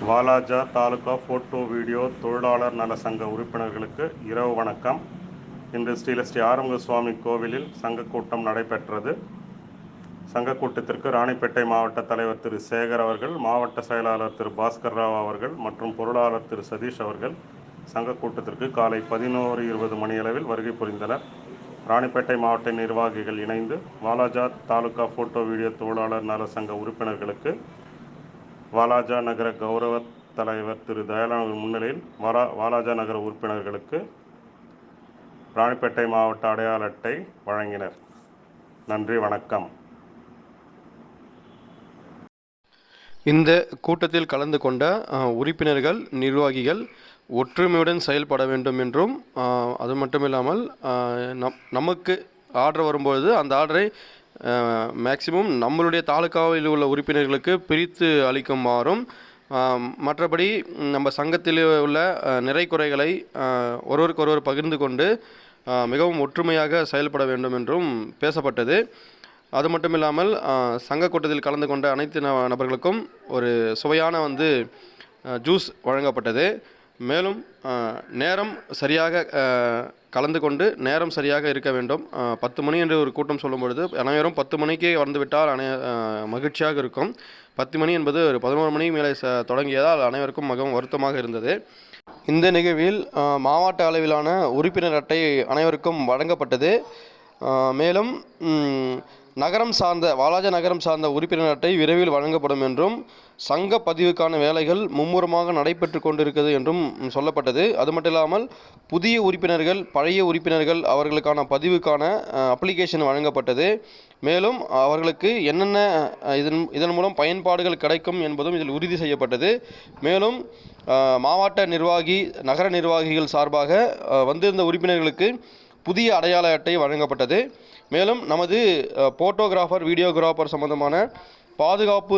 Walajah taluka photo video தொழிலாளர் நல சங்க உறுப்பினர்களுக்கு இரவு வணக்கம். இன்று ஸ்ரீ ஆறுமுக சுவாமி கோவிலில் சங்க கூட்டம் நடைபெற்றது. சங்க கூட்டத்திற்கு ராணிப்பேட்டை மாவட்ட தலைவர் திரு சேகர் அவர்கள், மாவட்ட செயலாளர் திரு பாஸ்கர் ராவ் அவர்கள் மற்றும் பொருளாளர் திரு சதீஷ் அவர்கள் சங்க கூட்டத்திற்கு காலை 11:20 மணியளவில் வருகை புரிந்தனர். ராணிப்பேட்டை மாவட்ட நிர்வாகிகள் இணைந்து வாலாஜா தாலுகா ஃபோட்டோ வீடியோ தொழிலாளர் நல சங்க உறுப்பினர்களுக்கு வாலாஜா நகர கௌரவ தலைவர் திரு தயாளன் முன்னிலையில் வாலாஜா நகர உறுப்பினர்களுக்கு ராணிப்பேட்டை மாவட்ட அடையாள அட்டை வழங்கினர். நன்றி, வணக்கம். இந்த கூட்டத்தில் கலந்து கொண்ட உறுப்பினர்கள், நிர்வாகிகள் ஒற்றுமையுடன் செயல்பட வேண்டும் என்றும், அது மட்டுமில்லாமல் நமக்கு ஆர்டர் வரும்பொழுது அந்த ஆர்டரை மேக்சிமம் நம்மளுடைய தாலுகாவில் உள்ள உறுப்பினர்களுக்கு பிரித்து அளிக்குமாறும், மற்றபடி நம்ம சங்கத்தில் உள்ள நிறை குறைகளை ஒருவருக்கொருவர் பகிர்ந்து கொண்டு மிகவும் ஒற்றுமையாக செயல்பட வேண்டும் என்றும் பேசப்பட்டது. அது மட்டும் இல்லாமல் சங்க கூட்டத்தில் கலந்து கொண்ட அனைத்து நபர்களுக்கும் ஒரு சுவையான ஜூஸ் வழங்கப்பட்டது. மேலும் நேரம் சரியாக கலந்து கொண்டு நேரம் சரியாக இருக்க வேண்டும். 10 மணி என்று ஒரு கூட்டம் சொல்லும் பொழுது அனைவரும் 10 மணிக்கே வந்துவிட்டால் மகிழ்ச்சியாக இருக்கும். 10 மணி என்பது ஒரு 11 மணி மேலே தொடங்கியதால் அனைவருக்கும் மிகவும் வருத்தமாக இருந்தது. இந்த நிகழ்வில் மாவட்ட அளவிலான உறுப்பினர் அட்டை அனைவருக்கும் வழங்கப்பட்டது. மேலும் வாலாஜா நகரம் சார்ந்த உறுப்பினர் அட்டை விரைவில் வழங்கப்படும் என்றும், சங்க பதிவுக்கான வேலைகள் மும்முரமாக நடைபெற்று கொண்டிருக்கிறது என்றும் சொல்லப்பட்டது. அது மட்டும் இல்லாமல் புதிய உறுப்பினர்கள், பழைய உறுப்பினர்கள் அவர்களுக்கான பதிவுக்கான அப்ளிகேஷன் வழங்கப்பட்டது. மேலும் அவர்களுக்கு என்னென்ன இதன் மூலம் பயன்பாடுகள் கிடைக்கும் என்பதும் இதில் உறுதி செய்யப்பட்டது. மேலும் மாவட்ட நிர்வாகி, நகர நிர்வாகிகள் சார்பாக வந்திருந்த உறுப்பினர்களுக்கு புதிய அடையாள அட்டை வழங்கப்பட்டது. மேலும் நமது போட்டோகிராஃபர், வீடியோகிராஃபர் சம்பந்தமான பாதுகாப்பு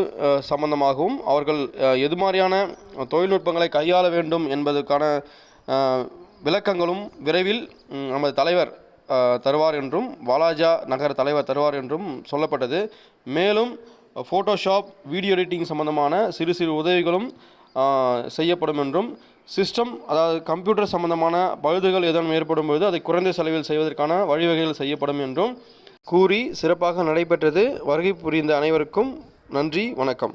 சம்பந்தமாகவும் அவர்கள் எது மாதிரியான தொழில்நுட்பங்களை கையாள வேண்டும் என்பதற்கான விளக்கங்களும் விரைவில் நமது தலைவர் தருவார் என்றும், வாலாஜா நகர தலைவர் தருவார் என்றும் சொல்லப்பட்டது. மேலும் ஃபோட்டோஷாப், வீடியோ எடிட்டிங் சம்பந்தமான சிறு சிறு உதவிகளும் செய்யப்படும் என்றும், சிஸ்டம், அதாவது கம்ப்யூட்டர் சம்பந்தமான பழுதுகள் ஏதேனும் ஏற்படும் பொழுது அதை குறைந்த செலவில் செய்வதற்கான வழிவகைகள் செய்யப்படும் என்றும் கூறி சிறப்பாக நடைபெற்றது. வருகை புரிந்த அனைவருக்கும் நன்றி, வணக்கம்.